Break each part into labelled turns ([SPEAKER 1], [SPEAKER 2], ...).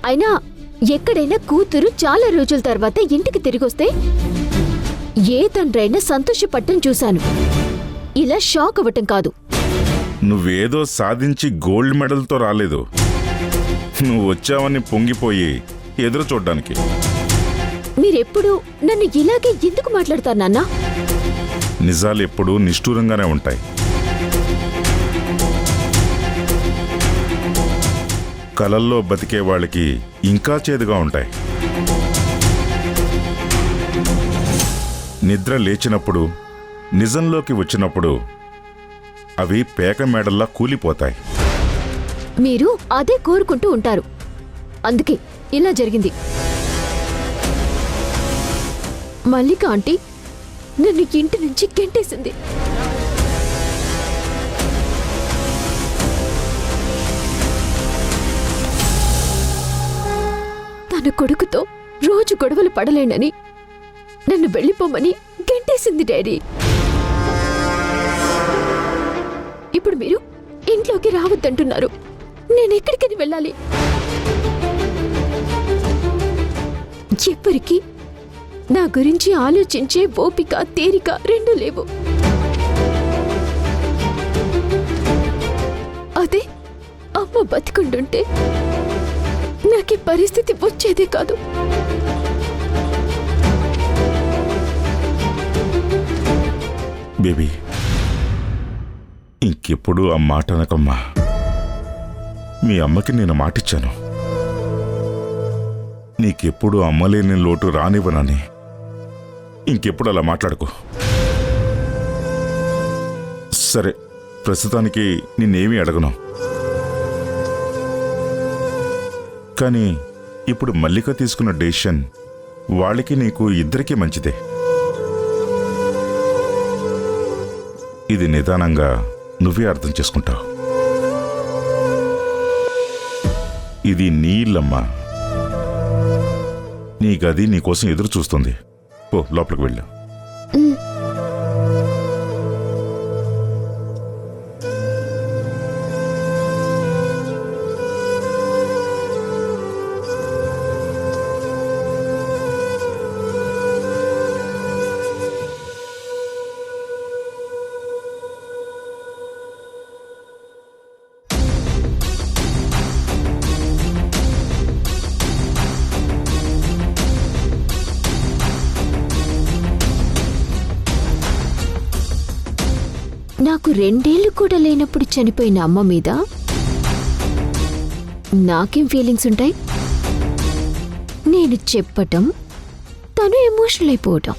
[SPEAKER 1] అయినా ఎక్కడైనా కూతురు చాలా రోజుల తర్వాత ఇంటికి తిరిగొస్తే ఏ తండ్రైనా సంతోషపడటం చూశాను. ఇలా షాక్ అవ్వటం కాదు.
[SPEAKER 2] నువ్వేదో సాధించి గోల్డ్ మెడల్తో రాలేదు. నువ్వు వచ్చావని పొంగిపోయి ఎదురు చూడ్డానికి.
[SPEAKER 1] మీరెప్పుడు నన్ను ఇలాగే ఎందుకు మాట్లాడతారు నాన్నా?
[SPEAKER 2] నిజాలు ఎప్పుడూ నిష్ఠూరంగానే ఉంటాయి. కలల్లో బతికే వాళ్ళకి ఇంకా చేదుగా ఉంటాయి. నిద్ర లేచినప్పుడు, నిజంలోకి వచ్చినప్పుడు అవి పేక మేడల్లా కూలిపోతాయి.
[SPEAKER 1] మీరు అదే కోరుకుంటూ ఉంటారు. అందుకే ఇలా జరిగింది. మల్లిక ఆంటీ నన్ను ఇంటి నుంచి గెంటేసింది. తన కొడుకుతో రోజు గొడవలు పడలేనని నన్ను వెళ్ళిపోమని గెంటేసింది డాడీ. ఇప్పుడు మీరు ఇంట్లోకి రావద్దంటున్నారు. నేనెక్కడికని వెళ్ళాలి? ఎవ్వరికి నా గురించి ఆలోచించే ఓపిక, తేరిక రెండూ లేవు. అదే అమ్మ బతికుండుంటే నాకు ఈ పరిస్థితి వచ్చేదే కాదు.
[SPEAKER 2] బేబీ, ఇంకెప్పుడు ఆ మాట అనకమ్మా. మీ అమ్మకి నేను మాటిచ్చాను, నీకెప్పుడు అమ్మలేని లోటు రానివ్వనని. ఇంకెప్పుడు అలా మాట్లాడుకో. సరే, ప్రస్తుతానికి నిన్నేమీ అడగను. కానీ ఇప్పుడు మల్లిక తీసుకున్న డెసిషన్ వాళ్ళకి నీకు ఇద్దరికీ మంచిదే. ఇది నిదానంగా నువ్వే అర్థం చేసుకుంటావు. ఇది నీ ఇల్లమ్మా. నీ గది నీకోసం ఎదురు చూస్తుంది. ఓ, లోపలికి వెళ్ళు.
[SPEAKER 1] నాకు 2 ఏళ్లు కూడా లేనప్పుడు చనిపోయిన అమ్మ మీద నాకేం ఫీలింగ్స్ ఉంటాయి? నేను చెప్పటం, తను ఎమోషనల్ అయిపోవటం.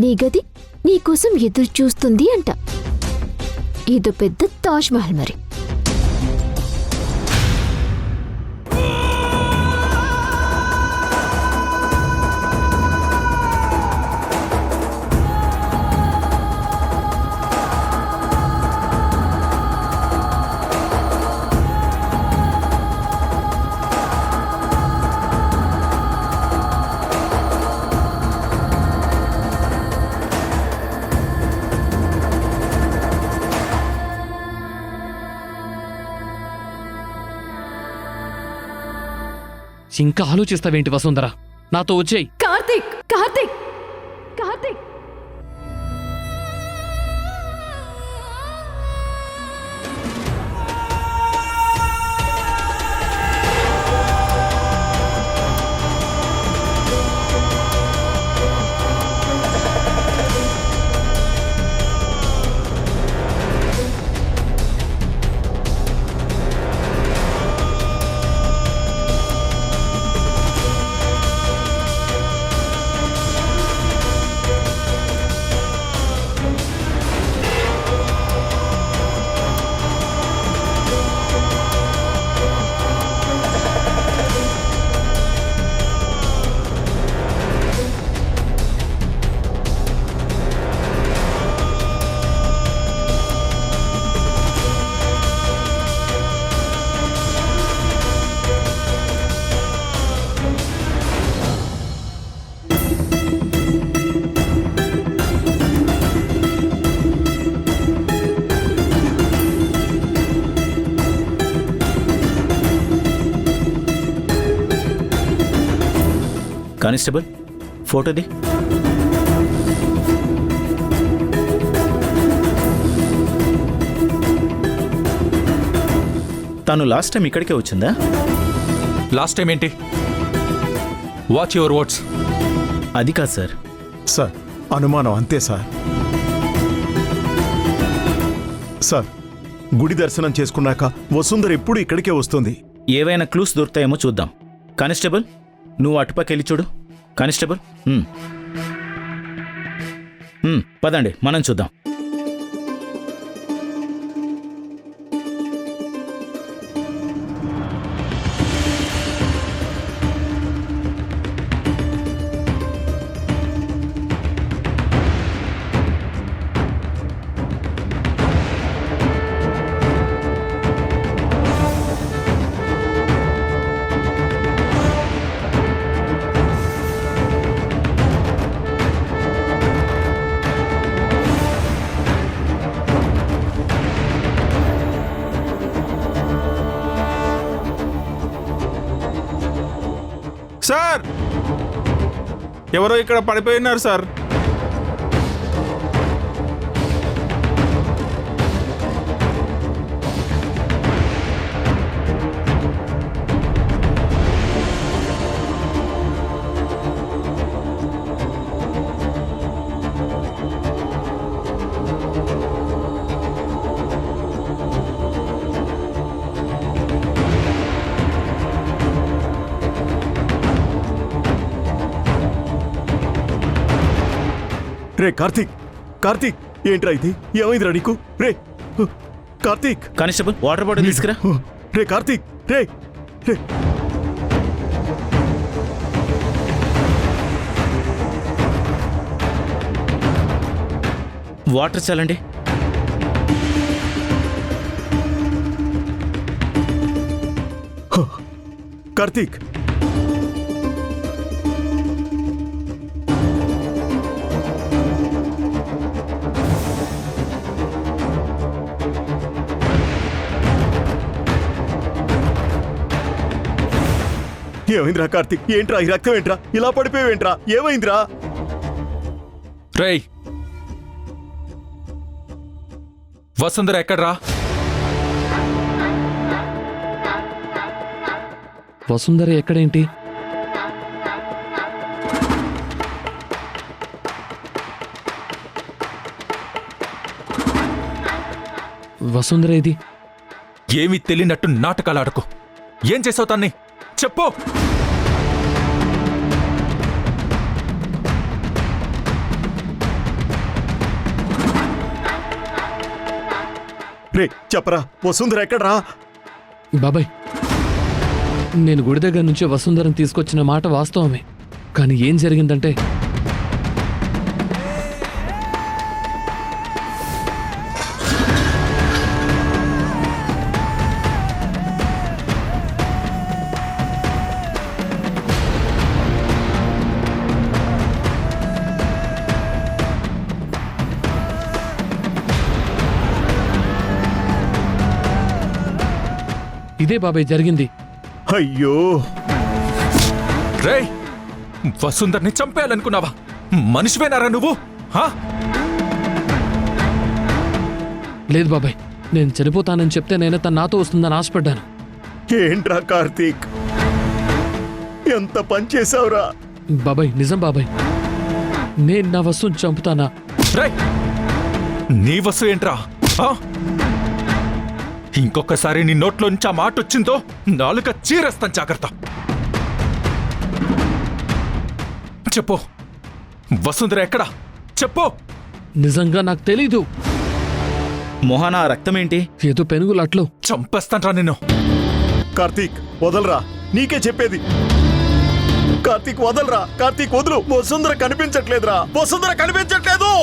[SPEAKER 1] నీ గది నీకోసం ఎదురు చూస్తుంది అంట. ఇదో పెద్ద తాజ్ మహల్ మరి.
[SPEAKER 3] ఇంకా ఆలోచిస్తావేంటి వసుంధర? నాతో వచ్చేయ్.
[SPEAKER 1] కార్తీక్, కార్తీక్, కార్తీక్.
[SPEAKER 4] కానిస్టేబుల్ ఫోటోది. తను లాస్ట్ టైం ఇక్కడికే వచ్చిందా?
[SPEAKER 5] లాస్ట్ టైం ఏంటి? Watch your words.
[SPEAKER 4] అది కాదు సార్.
[SPEAKER 6] సార్ అనుమానం అంతే సార్. సార్ గుడి దర్శనం చేసుకున్నాక వసుంధర ఎప్పుడు ఇక్కడికే వస్తుంది.
[SPEAKER 4] ఏవైనా క్లూస్ దొరుకుతాయేమో చూద్దాం. కానిస్టేబుల్ నువ్వు అటుపక్కెళ్ళి చూడు. కానిస్టేబుల్ పదండి మనం చూద్దాం.
[SPEAKER 7] సార్ ఎవరో ఇక్కడ పడిపోయినారు సార్.
[SPEAKER 6] రే కార్తీక్, కార్తీక్ ఏంట్రా ఇది? ఏమైందిరా నీకు? రే కార్తీక్,
[SPEAKER 4] కానిస్టేబుల్ వాటర్ బాటిల్ తీసుకురా.
[SPEAKER 6] రే కార్తీక్, రే రే
[SPEAKER 4] వాటర్ చాలండి.
[SPEAKER 6] కార్తీక్, ఏమైందిరా కార్తీక్? ఏంట్రా ఈ రక్తం? ఏంట్రా ఇలా పడిపోయావేంట్రా? ఏమైందిరా?
[SPEAKER 5] రేయ్ వసుంధర ఎక్కడ్రా?
[SPEAKER 3] వసుంధర ఎక్కడేంటి? వసుంధర ఇది
[SPEAKER 5] ఏమీ తెలియనట్టు నాటకాలాడకు. ఏం చేసావు తన్ని? చెప్పు.
[SPEAKER 6] రే చెప్పరా, వసుంధర ఎక్కడ్రా?
[SPEAKER 3] బాబాయ్, నేను గుడి దగ్గర నుంచి వసుంధరని తీసుకొచ్చిన మాట వాస్తవమే. కానీ ఏం జరిగిందంటే ఇదే బాబాయ్ జరిగింది.
[SPEAKER 6] అయ్యో,
[SPEAKER 5] రేయ్ వసుంధర్ని చంపేయాలనుకున్నావా? మనిషివేనారా నువ్వు? హా?
[SPEAKER 3] లేదు బాబాయ్, నేను చనిపోతానని చెప్తే నేను తను నాతో వస్తుందని ఆశపడ్డాను.
[SPEAKER 6] ఏంట్రా కార్తీక్, ఎంత పని చేసావురా?
[SPEAKER 3] బాబాయ్ నిజం బాబాయ్, నేను నా వస్తువుని చంపుతానా?
[SPEAKER 5] రేయ్ నీ వసు ఏంట్రా? హా? ఇంకొకసారి నీ నోట్లోంచి ఆ మాట వచ్చిందో నాలుక చీరేస్తాను, జాగ్రత్త. చెప్పు, వసుంధర ఎక్కడా? చెప్పు.
[SPEAKER 3] నిజంగా నాకు తెలీదు.
[SPEAKER 4] మోహన ఆ రక్తం ఏంటి?
[SPEAKER 3] ఏదో పెనుగులాట్లో.
[SPEAKER 5] చంపేస్తాన్రా నిన్ను.
[SPEAKER 6] కార్తీక్ వదలరా, నీకే చెప్పేది. కార్తీక్ వదలరా, కార్తీక్ వదులు. వసుంధర కనిపించట్లేదురా, వసుంధర కనిపించట్లేదు.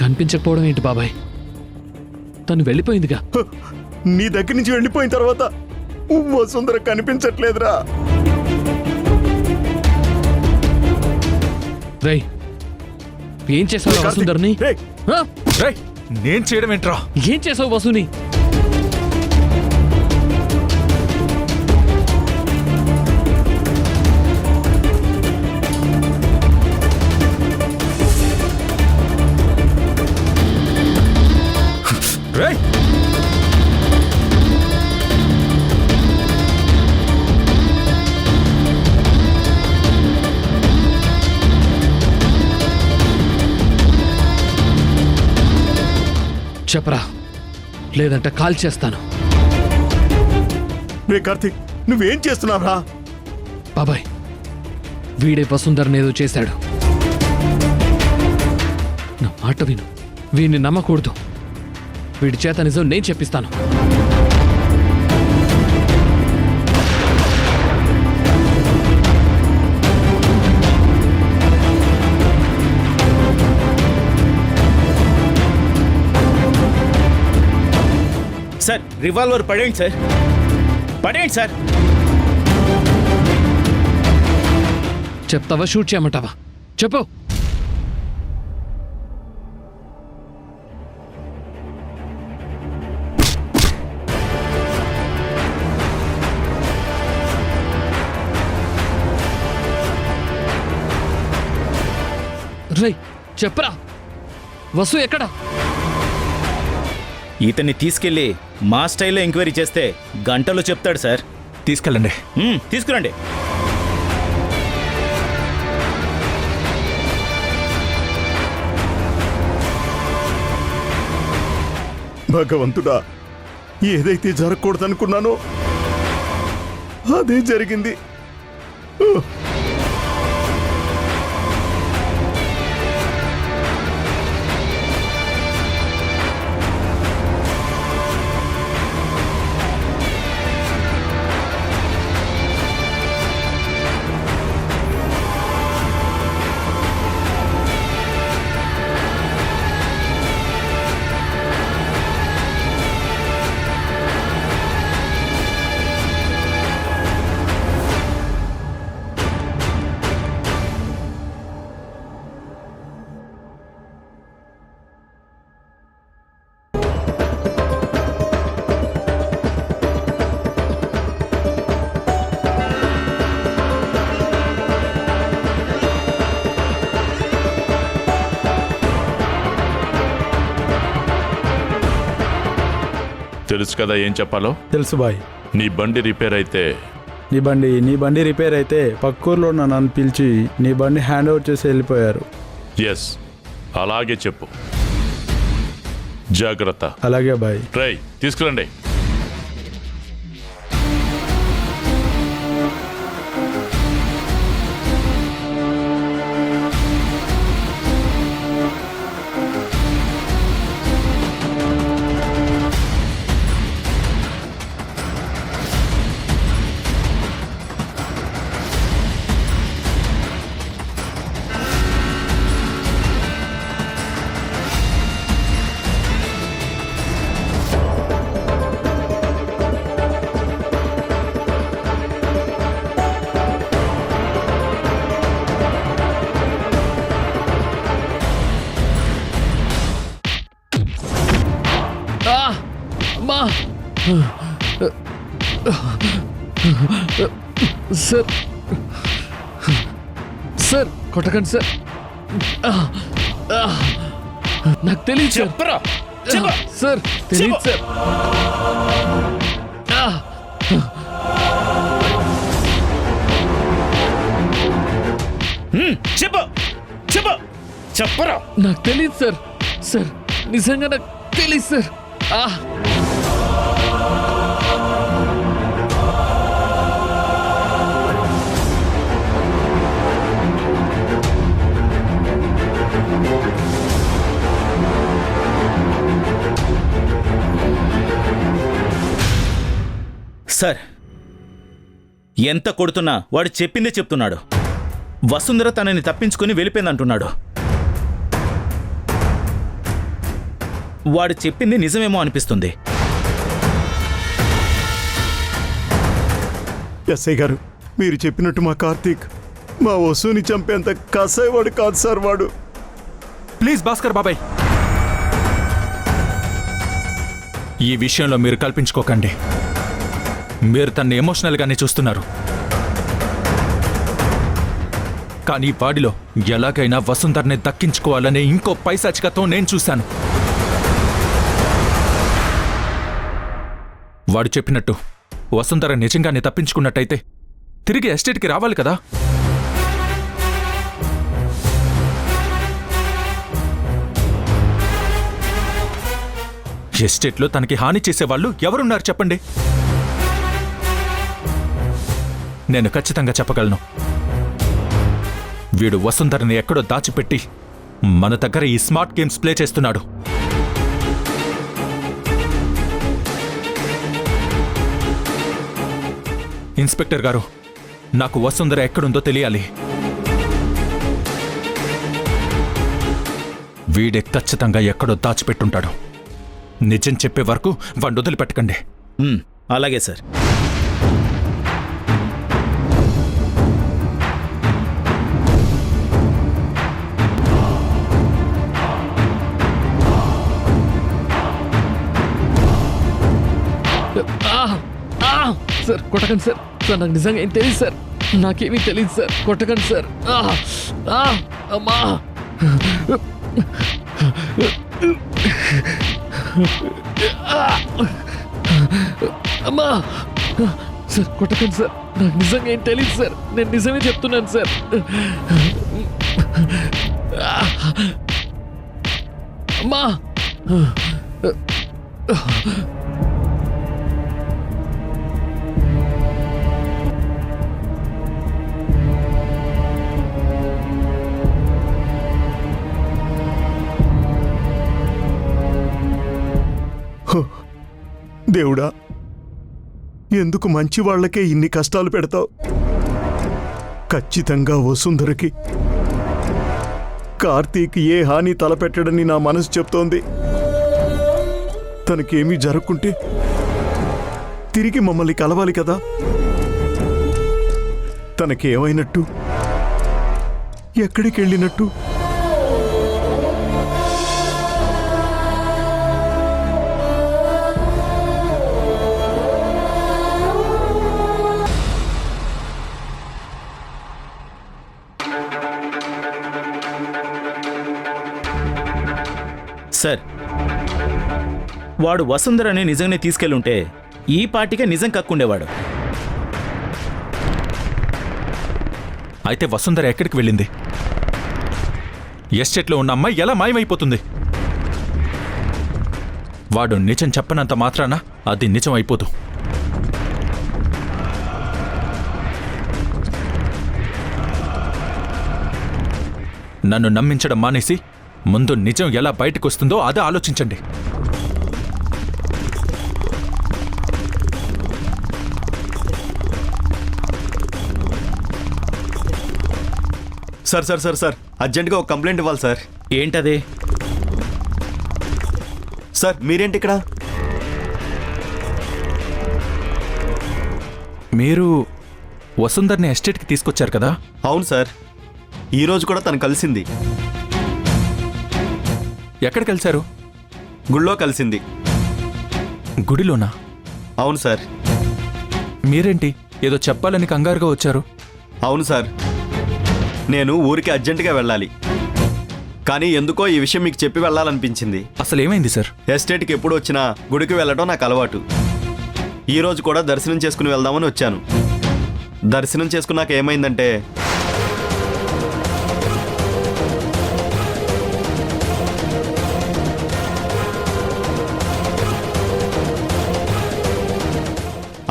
[SPEAKER 3] కనిపించకపోవడం ఏంటి బాబాయ్? తను వెళ్ళిపోయిందిగా.
[SPEAKER 6] నీ దగ్గర నుంచి వెళ్ళిపోయిన తర్వాత వసుంధర కనిపించట్లేదురా.
[SPEAKER 3] రేయ్ ఏం చేసావు
[SPEAKER 6] కార్తీక్,
[SPEAKER 3] వసుంధర్ని
[SPEAKER 6] రేయ్,
[SPEAKER 3] ఆ?
[SPEAKER 5] రేయ్ నేను చేయడం ఏంట్రా?
[SPEAKER 3] ఏం చేసావు వసుని?
[SPEAKER 5] రేయ్
[SPEAKER 3] చెప్పరా, లేదంటే కాల్ చేస్తాను.
[SPEAKER 6] రే కార్తీక్, నువ్వేం చేస్తున్నావురా?
[SPEAKER 3] బాబాయ్, వీడే వసుంధరని ఏదో చేశాడు. నా మాట విను, వీడిని నమ్మకూడదు. వీడి చేత నిజం నేను చెప్పిస్తాను.
[SPEAKER 4] సార్ రివాల్వర్ పడేయండి సార్, పడేయండి సార్.
[SPEAKER 3] చెప్తావా షూట్ చేయమంటావా? చెప్పు. రేయ్ చెప్పరా, వసు ఎక్కడా?
[SPEAKER 4] ఇతన్ని తీసుకెళ్లి మా స్టైల్లో ఎంక్వైరీ చేస్తే గంటలో చెప్తాడు సార్.
[SPEAKER 5] తీసుకెళ్ళండి.
[SPEAKER 4] తీసుకురండి.
[SPEAKER 6] భగవంతుడా, ఏదైతే జరగకూడదనుకున్నానో అదే జరిగింది.
[SPEAKER 2] తెలుసు కదా ఏం చెప్పాలో.
[SPEAKER 7] తెలుసు బాయ్.
[SPEAKER 2] నీ బండి రిపేర్ అయితే
[SPEAKER 7] నీ బండి రిపేర్ అయితే పక్కూర్లో నన్ను పిలిచి నీ బండి హ్యాండ్ ఓవర్ చేసి వెళ్ళిపోయారు.
[SPEAKER 2] ఎస్, అలాగే చెప్పు. జాగ్రత్త.
[SPEAKER 7] అలాగే బాయ్.
[SPEAKER 2] రై తీసుకురండి.
[SPEAKER 3] సార్ సార్ కొట్టకండి సార్, నాకు తెలియదు సార్.
[SPEAKER 4] చెప్పరా.
[SPEAKER 3] సార్ తెలియదు సార్.
[SPEAKER 4] చెప్పు చెప్పు చెప్పరా.
[SPEAKER 3] నాకు తెలియదు సార్. సార్ నిజంగా నాకు తెలియదు సార్.
[SPEAKER 4] సార్ ఎంత కొడుతున్నా వాడు చెప్పిందే చెప్తున్నాడు. వసుంధర తనని తప్పించుకుని వెళ్ళిపోయిందంటున్నాడు. వాడు చెప్పింది నిజమేమో అనిపిస్తుంది.
[SPEAKER 6] ఎస్ఐ గారు, మీరు చెప్పినట్టు మా కార్తీక్ మా వసుని చంపేంత కసాయివాడు కాదు సార్. వాడు
[SPEAKER 5] ప్లీజ్ భాస్కర్ బాబాయ్, ఈ విషయంలో మీరు కల్పించుకోకండి. మీరు తన్ని ఎమోషనల్గానే చూస్తున్నారు. కానీ వాడిలో ఎలాగైనా వసుంధర్ని దక్కించుకోవాలనే ఇంకో పైశాచికత్వం నేను చూశాను. వాడు చెప్పినట్టు వసుంధర నిజంగానే తప్పించుకున్నట్టయితే తిరిగి ఎస్టేట్కి రావాలి కదా. ఎస్టేట్లో తనకి హాని చేసేవాళ్ళు ఎవరున్నారు చెప్పండి? నేను ఖచ్చితంగా చెప్పగలను. వీడు వసుంధరని ఎక్కడో దాచిపెట్టి మన దగ్గర ఈ స్మార్ట్ గేమ్స్ ప్లే చేస్తున్నాడు. ఇన్స్పెక్టర్ గారు, నాకు వసుంధర ఎక్కడుందో తెలియాలి. వీడే ఖచ్చితంగా ఎక్కడో దాచిపెట్టుంటాడు. నిజం చెప్పే వరకు వాడిని వదిలిపెట్టకండి.
[SPEAKER 4] అలాగే సార్.
[SPEAKER 3] సార్ కొట్టకండి సార్. సార్ నాకు నిజంగా ఏం తెలియదు సార్. నాకేమీ తెలియదు సార్. కొట్టకండి సార్. అమ్మా అమ్మా సార్ కొట్టకండి సార్. నాకు నిజంగా ఏం తెలియదు సార్. నేను నిజమే చెప్తున్నాను సార్. అమ్మా
[SPEAKER 6] దేవుడా, ఎందుకు మంచి వాళ్లకే ఇన్ని కష్టాలు పెడతావు? ఖచ్చితంగా వసుంధరకి కార్తీక్ ఏ హాని తలపెట్టడని నా మనసు చెప్తోంది. తనకేమీ జరగకుంటే తిరిగి మమ్మల్ని కలవాలి కదా. తనకేమైనట్టు, ఎక్కడికి వెళ్ళినట్టు?
[SPEAKER 4] సార్, వాడు వసుంధరని నిజంగానే తీసుకెళ్ళుంటే ఈ పార్టీకే నిజం కక్కుండేవాడు.
[SPEAKER 5] అయితే వసుంధర ఎక్కడికి వెళ్ళింది? ఎస్టేట్లో ఉన్న అమ్మాయి ఎలా మాయమైపోతుంది? వాడు నిజం చెప్పనంత మాత్రాన అది నిజం అయిపోదు. నన్ను నమ్మించడం మానేసి ముందు నిజం ఎలా బయటకొస్తుందో అదే ఆలోచించండి.
[SPEAKER 6] సార్ సార్ సార్ సార్ అర్జెంటుగా ఒక కంప్లైంట్ ఇవ్వాలి సార్.
[SPEAKER 4] ఏంటది?
[SPEAKER 6] సార్ మీరేంటి ఇక్కడ?
[SPEAKER 5] మీరు వసుంధర్ని ఎస్టేట్కి తీసుకొచ్చారు కదా?
[SPEAKER 6] అవును సార్, ఈరోజు కూడా తను కలిసింది.
[SPEAKER 5] ఎక్కడ కలిశారు?
[SPEAKER 6] గుళ్ళో కలిసింది.
[SPEAKER 5] గుడిలోనా?
[SPEAKER 6] అవును సార్.
[SPEAKER 5] మీరేంటి ఏదో చెప్పాలని కంగారుగా వచ్చారు?
[SPEAKER 6] అవును సార్, నేను ఊరికి అర్జెంటుగా వెళ్ళాలి. కానీ ఎందుకో ఈ విషయం మీకు చెప్పి వెళ్ళాలనిపించింది.
[SPEAKER 5] అసలు ఏమైంది సార్?
[SPEAKER 6] ఎస్టేట్కి ఎప్పుడు వచ్చినా గుడికి వెళ్ళడం నాకు అలవాటు. ఈరోజు కూడా దర్శనం చేసుకుని వెళ్దామని వచ్చాను. దర్శనం చేసుకున్నాక ఏమైందంటే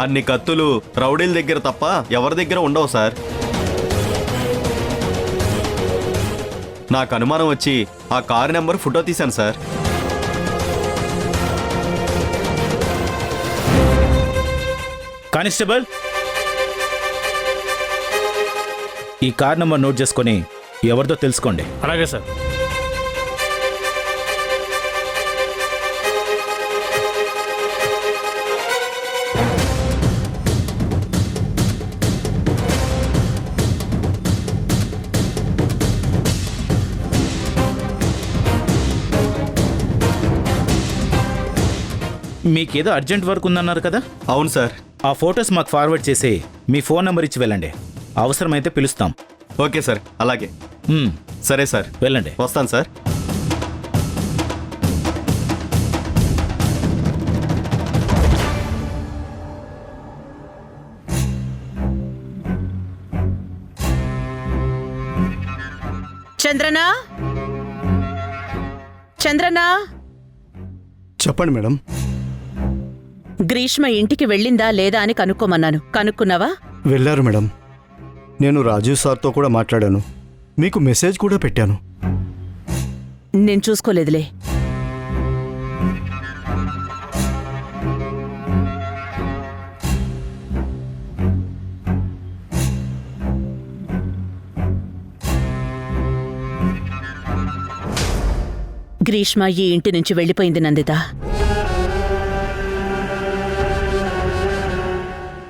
[SPEAKER 6] అన్ని కత్తులు రౌడీల దగ్గర తప్ప ఎవరి దగ్గర ఉండవు సార్. నాకు అనుమానం వచ్చి ఆ కారు నెంబర్ ఫోటో తీశాను సార్.
[SPEAKER 4] కానిస్టేబుల్, ఈ కార్ నంబర్ నోట్ చేసుకొని ఎవరిదో తెలుసుకోండి.
[SPEAKER 8] అలాగే సార్.
[SPEAKER 4] మీకేదో అర్జెంట్ వర్క్ ఉందన్నారు కదా,
[SPEAKER 6] అవును సార్.
[SPEAKER 4] ఆ ఫొటోస్ మాకు ఫార్వర్డ్ చేసి మీ ఫోన్ నెంబర్ ఇచ్చి వెళ్ళండి. అవసరమైతే పిలుస్తాం.
[SPEAKER 6] ఓకే సార్, అలాగే.
[SPEAKER 4] మ్మ్,
[SPEAKER 6] సరే సార్,
[SPEAKER 4] వెళ్ళండి.
[SPEAKER 6] వస్తాను సార్.
[SPEAKER 8] చంద్రనా, చంద్రనా,
[SPEAKER 9] చెప్పండి మేడం.
[SPEAKER 8] గ్రీష్మ ఇంటికి వెళ్ళిందా లేదా అని కనుక్కోమన్నాను. కనుక్కున్నావా?
[SPEAKER 9] వెళ్ళారు మేడం. నేను రాజీవ్ సార్తో కూడా మాట్లాడాను. మీకు మెసేజ్ కూడా పెట్టాను.
[SPEAKER 8] నేను చూసుకోలేదులే. గ్రీష్మ ఈ ఇంటి నుంచి వెళ్ళిపోయింది నందిత.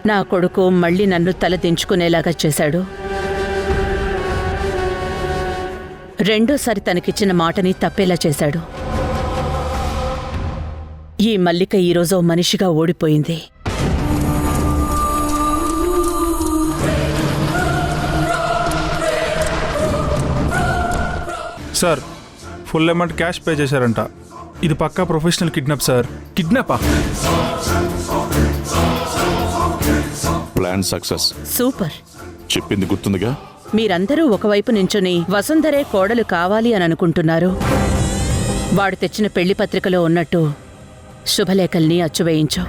[SPEAKER 8] నా కొడుకు మళ్ళీ నన్ను తల దించుకునేలాగా చేశాడు. రెండోసారి తనకిచ్చిన మాటని తప్పేలా చేశాడు. ఈ మల్లిక ఈరోజు మనిషిగా ఓడిపోయింది.
[SPEAKER 7] Sir, full amount cash pay చేశారంట. ఇది పక్కా ప్రొఫెషనల్ కిడ్నాప్ సార్.
[SPEAKER 5] కిడ్నాపా?
[SPEAKER 2] Plan success.
[SPEAKER 8] సూపర్.
[SPEAKER 2] చెప్పింది గుర్తుందిగా?
[SPEAKER 8] మీరందరూ ఒకవైపు నించుని వసుంధరే కోడలు కావాలి అని అనుకుంటున్నారు. వాడు తెచ్చిన పెళ్లి పత్రికలో ఉన్నట్టు శుభలేఖల్ని అచ్చువేయించు.